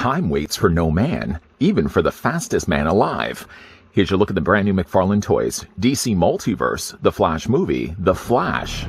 time waits for no man, even for the fastest man alive. Here's your look at the brand new McFarlane toys. DC Multiverse, the Flash movie, The Flash.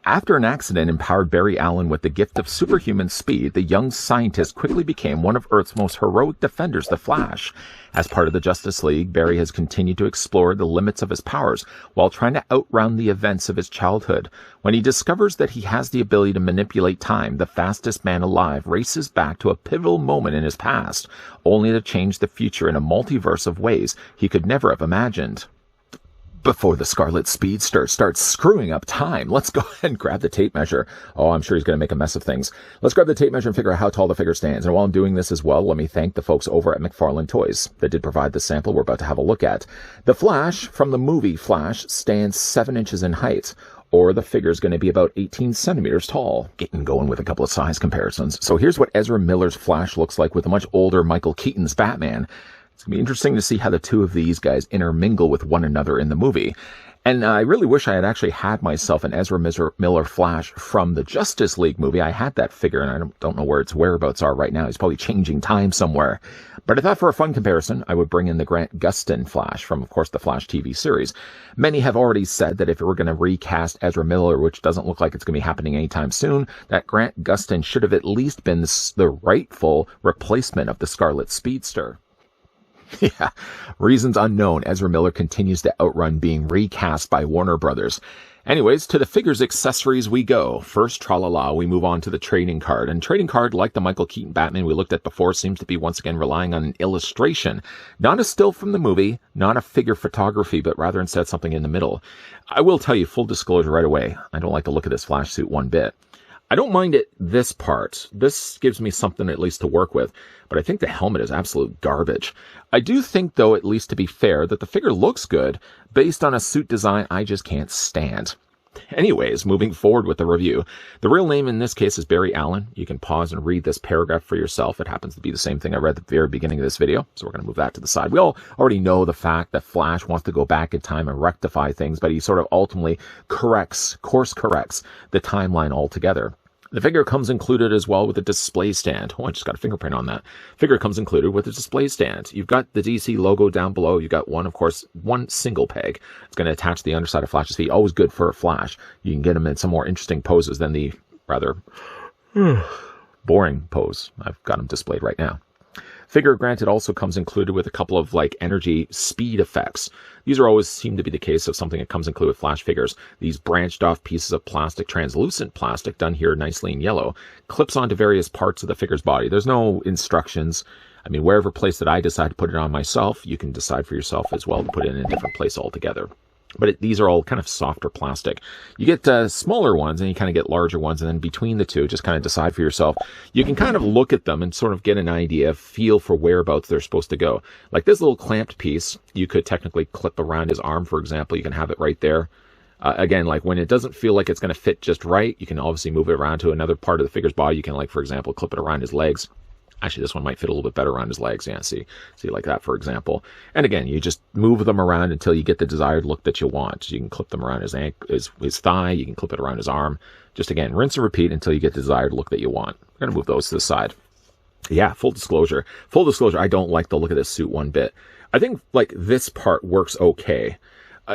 After an accident empowered Barry Allen with the gift of superhuman speed, the young scientist quickly became one of Earth's most heroic defenders, the Flash. As part of the Justice League, Barry has continued to explore the limits of his powers while trying to outrun the events of his childhood. When he discovers that he has the ability to manipulate time, the fastest man alive races back to a pivotal moment in his past, only to change the future in a multiverse of ways he could never have imagined. Before the Scarlet Speedster starts screwing up time, let's go ahead and grab the tape measure. Oh, I'm sure he's going to make a mess of things. Let's grab the tape measure and figure out how tall the figure stands. And while I'm doing this as well, let me thank the folks over at McFarlane Toys that did provide the sample we're about to have a look at. The Flash from the movie Flash stands 7 inches in height, or the figure is going to be about 18 centimeters tall. Getting going with a couple of size comparisons. So here's what Ezra Miller's Flash looks like with a much older Michael Keaton's Batman. It's going to be interesting to see how the two of these guys intermingle with one another in the movie. And I really wish I had actually had myself an Ezra Miller Flash from the Justice League movie. I had that figure, and I don't know where its whereabouts are right now. He's probably changing time somewhere. But I thought for a fun comparison, I would bring in the Grant Gustin Flash from, of course, the Flash TV series. Many have already said that if we're going to recast Ezra Miller, which doesn't look like it's going to be happening anytime soon, that Grant Gustin should have at least been the rightful replacement of the Scarlet Speedster. Yeah, reasons unknown, Ezra Miller continues to outrun being recast by Warner Brothers. Anyways, to the figures accessories we go. First, tra-la-la, we move on to the trading card. And trading card, like the Michael Keaton Batman we looked at before, seems to be once again relying on an illustration. Not a still from the movie, not a figure photography, but rather instead something in the middle. I will tell you, full disclosure right away, I don't like the look of this Flash suit one bit. I don't mind it, this part. This gives me something at least to work with, but I think the helmet is absolute garbage. I do think, though, at least to be fair, that the figure looks good based on a suit design I just can't stand. Anyways, moving forward with the review. The real name in this case is Barry Allen. You can pause and read this paragraph for yourself. It happens to be the same thing I read at the very beginning of this video, so we're going to move that to the side. We all already know the fact that Flash wants to go back in time and rectify things, but he sort of ultimately course corrects the timeline altogether. The figure comes included as well with a display stand. Oh, I just got a fingerprint on that. Figure comes included with a display stand. You've got the DC logo down below. You've got one single peg. It's going to attach the underside of Flash's feet. Always good for a Flash. You can get him in some more interesting poses than the rather boring pose I've got him displayed right now. Figure, granted, also comes included with a couple of energy speed effects. These are always seem to be the case of something that comes included with Flash figures. These branched off pieces of plastic, translucent plastic, done here nicely in yellow, clips onto various parts of the figure's body. There's no instructions. I mean, wherever place that I decide to put it on myself, you can decide for yourself as well to put it in a different place altogether. But these are all kind of softer plastic. You get smaller ones and you kind of get larger ones. And then between the two, just kind of decide for yourself. You can kind of look at them and sort of get an idea, feel for whereabouts they're supposed to go. Like this little clamped piece, you could technically clip around his arm, for example. You can have it right there. Again, like when it doesn't feel like it's going to fit just right, you can obviously move it around to another part of the figure's body. You can, like, for example, clip it around his legs. Actually, this one might fit a little bit better around his legs. Yeah, see like that, for example. And again, you just move them around until you get the desired look that you want. You can clip them around his thigh. You can clip it around his arm. Just again, rinse and repeat until you get the desired look that you want. We're going to move those to the side. Yeah, full disclosure, I don't like the look of this suit one bit. I think this part works okay.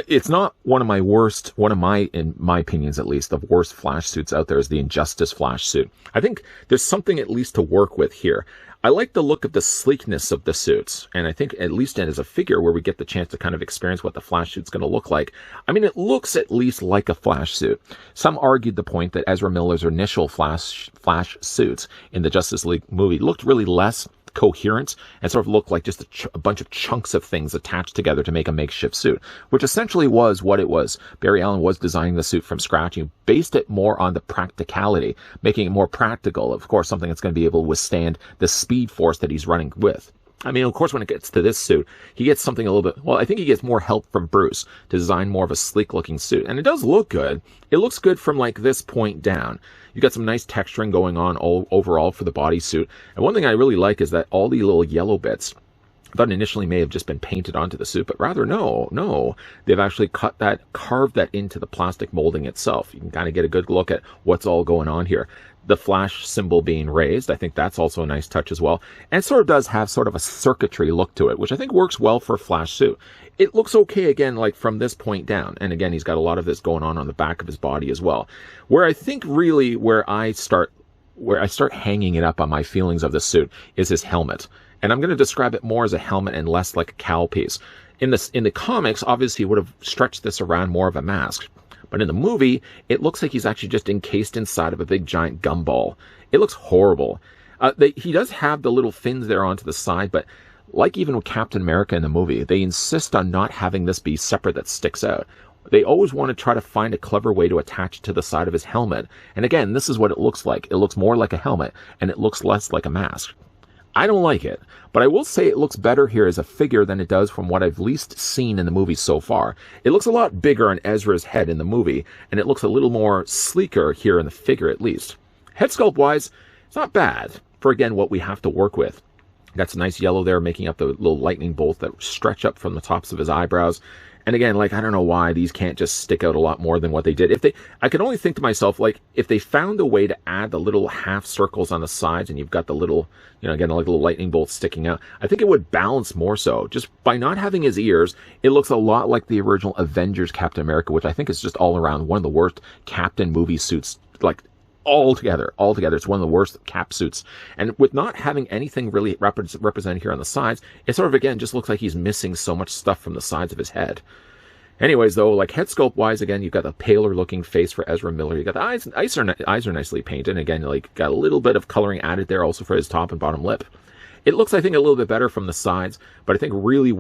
It's not one of my, in my opinions at least, the worst Flash suits out there is the Injustice Flash suit. I think there's something at least to work with here. I like the look of the sleekness of the suits, and I think at least as a figure where we get the chance to kind of experience what the Flash suit's going to look like. I mean, it looks at least like a Flash suit. Some argued the point that Ezra Miller's initial Flash suits in the Justice League movie looked really less coherent and sort of looked like just a bunch of chunks of things attached together to make a makeshift suit, which essentially was what it was. Barry Allen was designing the suit from scratch. He based it more on the practicality, making it more practical. Of course, something that's going to be able to withstand the speed force that he's running with. I mean, of course, when it gets to this suit, he gets something a little bit, well, I think he gets more help from Bruce to design more of a sleek-looking suit. And it does look good. It looks good from, like, this point down. You got some nice texturing going on overall for the bodysuit. And one thing I really like is that all the little yellow bits, I thought initially may have just been painted onto the suit, but rather no. They've actually carved that into the plastic molding itself. You can kind of get a good look at what's all going on here. The Flash symbol being raised, I think that's also a nice touch as well. And it sort of does have sort of a circuitry look to it, which I think works well for a Flash suit. It looks okay, again, like from this point down. And again, he's got a lot of this going on the back of his body as well. Where I think really where I start hanging it up on my feelings of the suit is his helmet. And I'm going to describe it more as a helmet and less like a cowl piece. In the comics, obviously, he would have stretched this around more of a mask. But in the movie, it looks like he's actually just encased inside of a big giant gumball. It looks horrible. He does have the little fins there onto the side, but like even with Captain America in the movie, they insist on not having this be separate that sticks out. They always want to try to find a clever way to attach it to the side of his helmet. And again, this is what it looks like. It looks more like a helmet, and it looks less like a mask. I don't like it, but I will say it looks better here as a figure than it does from what I've least seen in the movie so far. It looks a lot bigger on Ezra's head in the movie, and it looks a little more sleeker here in the figure at least. Head sculpt wise, it's not bad for, again, what we have to work with. Got some nice yellow there making up the little lightning bolts that stretch up from the tops of his eyebrows. And again, like, I don't know why these can't just stick out a lot more than what they did. I can only think to myself, like, if they found a way to add the little half circles on the sides and you've got the little, again, like little lightning bolts sticking out, I think it would balance more so. Just by not having his ears, it looks a lot like the original Avengers Captain America, which I think is just all around one of the worst Captain movie suits, like, altogether. It's one of the worst cap suits. And with not having anything really represented here on the sides, it sort of, again, just looks like he's missing so much stuff from the sides of his head. Anyways, though, like head sculpt wise, again, you've got the paler looking face for Ezra Miller. You got the eyes are nicely painted. And again, like, got a little bit of coloring added there also for his top and bottom lip. It looks, I think, a little bit better from the sides, but I think really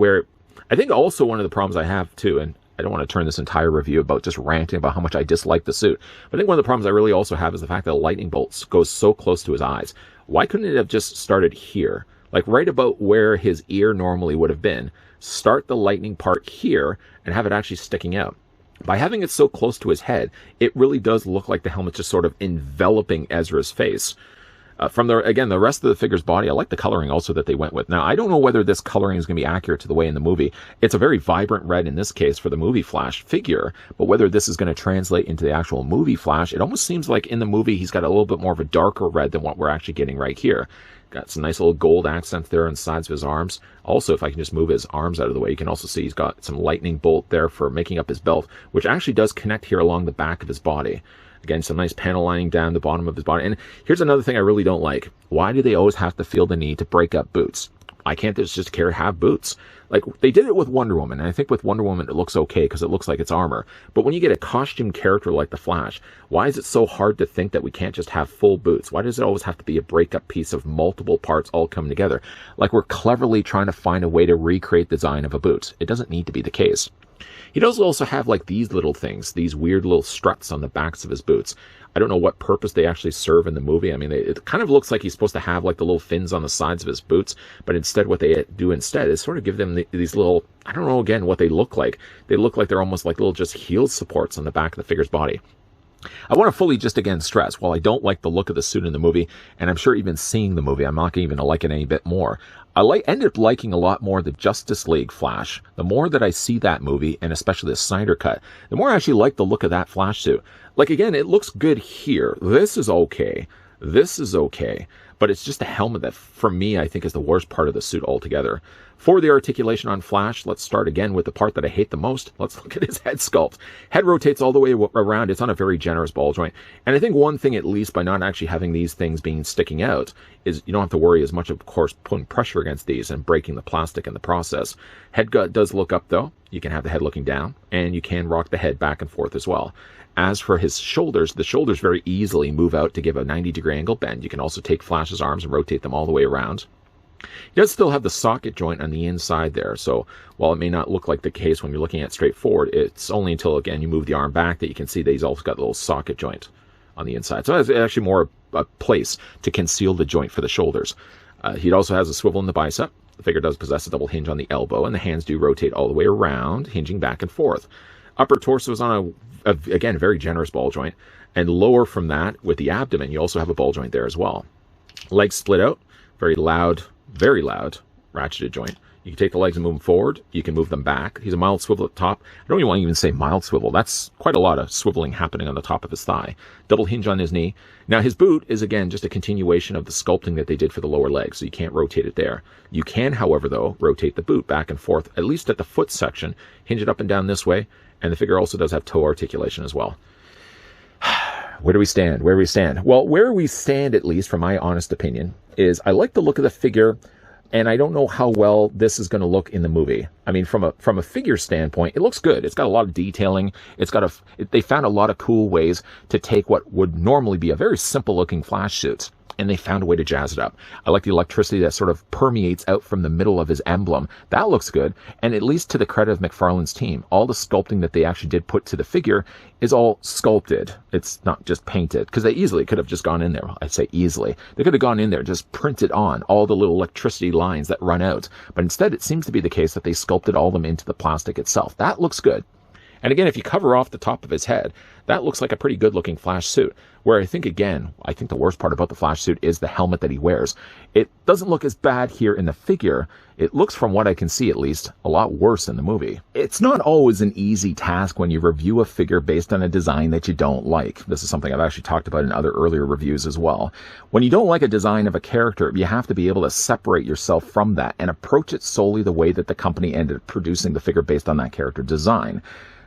I think also one of the problems I have too, and I don't want to turn this entire review about just ranting about how much I dislike the suit. But I think one of the problems I really also have is the fact that the lightning bolts goes so close to his eyes. Why couldn't it have just started here? Like right about where his ear normally would have been. Start the lightning part here and have it actually sticking out. By having it so close to his head, it really does look like the helmet's just sort of enveloping Ezra's face. From the rest of the figure's body, I like the coloring also that they went with. Now, I don't know whether this coloring is going to be accurate to the way in the movie. It's a very vibrant red in this case for the movie Flash figure, but whether this is going to translate into the actual movie Flash, it almost seems like in the movie he's got a little bit more of a darker red than what we're actually getting right here. Got some nice little gold accents there on the sides of his arms. Also, if I can just move his arms out of the way, you can also see he's got some lightning bolt there for making up his belt, which actually does connect here along the back of his body. Again, some nice panel lining down the bottom of his body. And here's another thing I really don't like. Why do they always have to feel the need to break up boots? I can't just care to have boots. Like, they did it with Wonder Woman, and I think with Wonder Woman it looks okay because it looks like it's armor. But when you get a costume character like the Flash, why is it so hard to think that we can't just have full boots? Why does it always have to be a break-up piece of multiple parts all come together? Like we're cleverly trying to find a way to recreate the design of a boot. It doesn't need to be the case. He does also have like these little things, these weird little struts on the backs of his boots. I don't know what purpose they actually serve in the movie. I mean, it kind of looks like he's supposed to have like the little fins on the sides of his boots, but instead what they do instead is sort of give them these little, I don't know again what they look like. They look like they're almost like little just heel supports on the back of the figure's body. I want to fully just again stress, while I don't like the look of the suit in the movie, and I'm sure even seeing the movie, I'm not even going to like it any bit more. I ended up liking a lot more the Justice League Flash. The more that I see that movie, and especially the Snyder Cut, the more I actually like the look of that Flash suit. Like, again, it looks good here. This is okay. This is okay. But it's just the helmet that, for me, I think is the worst part of the suit altogether. For the articulation on Flash, let's start again with the part that I hate the most. Let's look at his head sculpt. Head rotates all the way around. It's on a very generous ball joint. And I think one thing, at least, by not actually having these things sticking out, is you don't have to worry as much, of course, putting pressure against these and breaking the plastic in the process. Head gut does look up, though. You can have the head looking down, and you can rock the head back and forth as well. As for his shoulders, the shoulders very easily move out to give a 90-degree angle bend. You can also take Flash's arms and rotate them all the way around. He does still have the socket joint on the inside there, so while it may not look like the case when you're looking at it straight forward, it's only until, again, you move the arm back that you can see that he's also got a little socket joint on the inside. So it's actually more a place to conceal the joint for the shoulders. He also has a swivel in the bicep. The figure does possess a double hinge on the elbow, and the hands do rotate all the way around, hinging back and forth. Upper torso is on again, very generous ball joint, and lower from that, with the abdomen, you also have a ball joint there as well. Legs split out, very loud, ratcheted joint. You can take the legs and move them forward. You can move them back. He's a mild swivel at the top. I don't even want to even say mild swivel. That's quite a lot of swiveling happening on the top of his thigh. Double hinge on his knee. Now, his boot is, again, just a continuation of the sculpting that they did for the lower leg, so you can't rotate it there. You can, however, though, rotate the boot back and forth, at least at the foot section, hinge it up and down this way, and the figure also does have toe articulation as well. Where do we stand? Where do we stand? Well, where we stand, at least, from my honest opinion, is I like the look of the figure, and I don't know how well this is going to look in the movie. I mean, from a figure standpoint, it looks good. It's got a lot of detailing. They found a lot of cool ways to take what would normally be a very simple looking Flash suit, and they found a way to jazz it up. I like the electricity that sort of permeates out from the middle of his emblem. That looks good. And at least to the credit of McFarlane's team, all the sculpting that they actually did put to the figure is all sculpted. It's not just painted, because they easily could have just gone in there. Well, I'd say easily. They could have gone in there, just printed on all the little electricity lines that run out. But instead, it seems to be the case that they sculpted all of them into the plastic itself. That looks good. And again, if you cover off the top of his head, that looks like a pretty good looking Flash suit. Where I think the worst part about the Flash suit is the helmet that he wears. It doesn't look as bad here in the figure. It looks, from what I can see at least, a lot worse in the movie. It's not always an easy task when you review a figure based on a design that you don't like. This is something I've actually talked about in other earlier reviews as well. When you don't like a design of a character, you have to be able to separate yourself from that and approach it solely the way that the company ended up producing the figure based on that character design.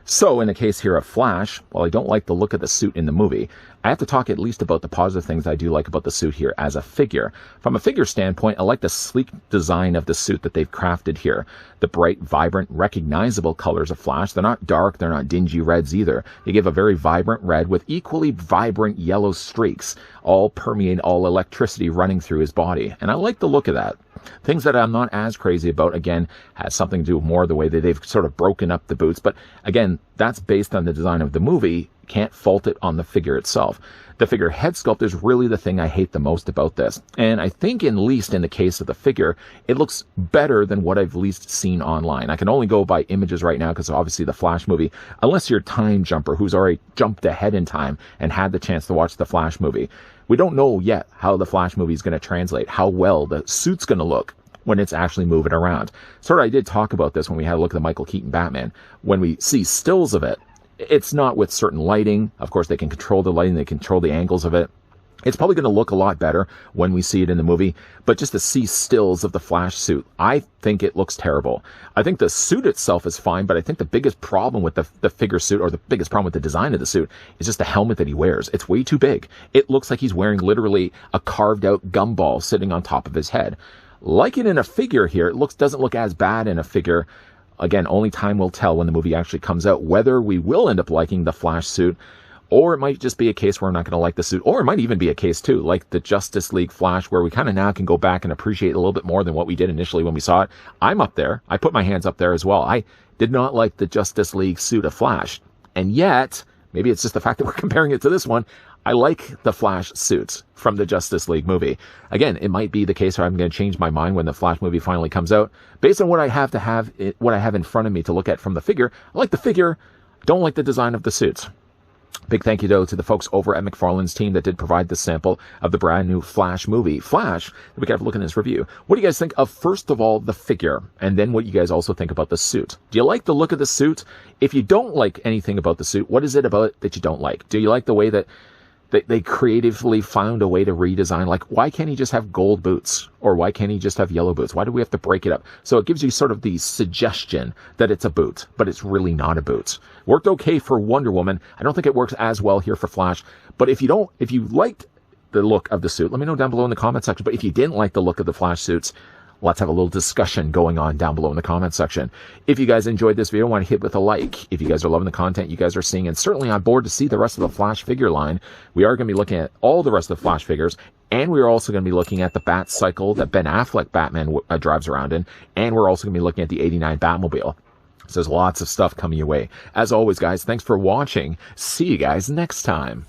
So, in the case here of Flash, while I don't like the look of the suit in the movie, I have to talk at least about the positive things I do like about the suit here as a figure. From a figure standpoint, I like the sleek design of the suit that they've crafted here. The bright, vibrant, recognizable colors of Flash. They're not dark, they're not dingy reds either. They give a very vibrant red with equally vibrant yellow streaks, all permeating, all electricity running through his body. And I like the look of that. Things that I'm not as crazy about, again, has something to do with more of the way that they've sort of broken up the boots. But again, that's based on the design of the movie. Can't fault it on the figure itself. The figure head sculpt is really the thing I hate the most about this. And I think, at least in the case of the figure, it looks better than what I've least seen online. I can only go by images right now because obviously the Flash movie, unless you're a time jumper who's already jumped ahead in time and had the chance to watch the Flash movie. We don't know yet how the Flash movie is going to translate, how well the suit's going to look when it's actually moving around. Sort of, I did talk about this when we had a look at the Michael Keaton Batman. When we see stills of it, it's not with certain lighting. Of course, they can control the lighting, they control the angles of it. It's probably going to look a lot better when we see it in the movie, but just to see stills of the Flash suit, I think it looks terrible. I think the suit itself is fine, but I think the biggest problem with the figure suit, or the biggest problem with the design of the suit, is just the helmet that he wears. It's way too big. It looks like he's wearing literally a carved out gumball sitting on top of his head. Like it in a figure here, it doesn't look as bad in a figure. Again, only time will tell when the movie actually comes out whether we will end up liking the Flash suit, or it might just be a case where I'm not going to like the suit, or it might even be a case too, like the Justice League Flash, where we kind of now can go back and appreciate a little bit more than what we did initially when we saw it. I'm up there. I put my hands up there as well. I did not like the Justice League suit of Flash, and yet, maybe it's just the fact that we're comparing it to this one, I like the Flash suits from the Justice League movie. Again, it might be the case where I'm going to change my mind when the Flash movie finally comes out. Based on what I have in front of me to look at from the figure, I like the figure, don't like the design of the suits. Big thank you, though, to the folks over at McFarlane's team that did provide the sample of the brand new Flash movie. Flash, we can have a look in this review. What do you guys think of, first of all, the figure, and then what you guys also think about the suit? Do you like the look of the suit? If you don't like anything about the suit, what is it about it that you don't like? Do you like the way that they creatively found a way to redesign? Like, why can't he just have gold boots? Or why can't he just have yellow boots? Why do we have to break it up? So it gives you sort of the suggestion that it's a boot, but it's really not a boot. Worked okay for Wonder Woman. I don't think it works as well here for Flash. But if you liked the look of the suit, let me know down below in the comment section. But if you didn't like the look of the Flash suits, let's have a little discussion going on down below in the comment section. If you guys enjoyed this video, I want to hit with a like. If you guys are loving the content you guys are seeing and certainly on board to see the rest of the Flash figure line, we are going to be looking at all the rest of the Flash figures, and we're also going to be looking at the Bat Cycle that Ben Affleck Batman drives around in, and we're also going to be looking at the '89 Batmobile. So there's lots of stuff coming your way. As always, guys, thanks for watching. See you guys next time.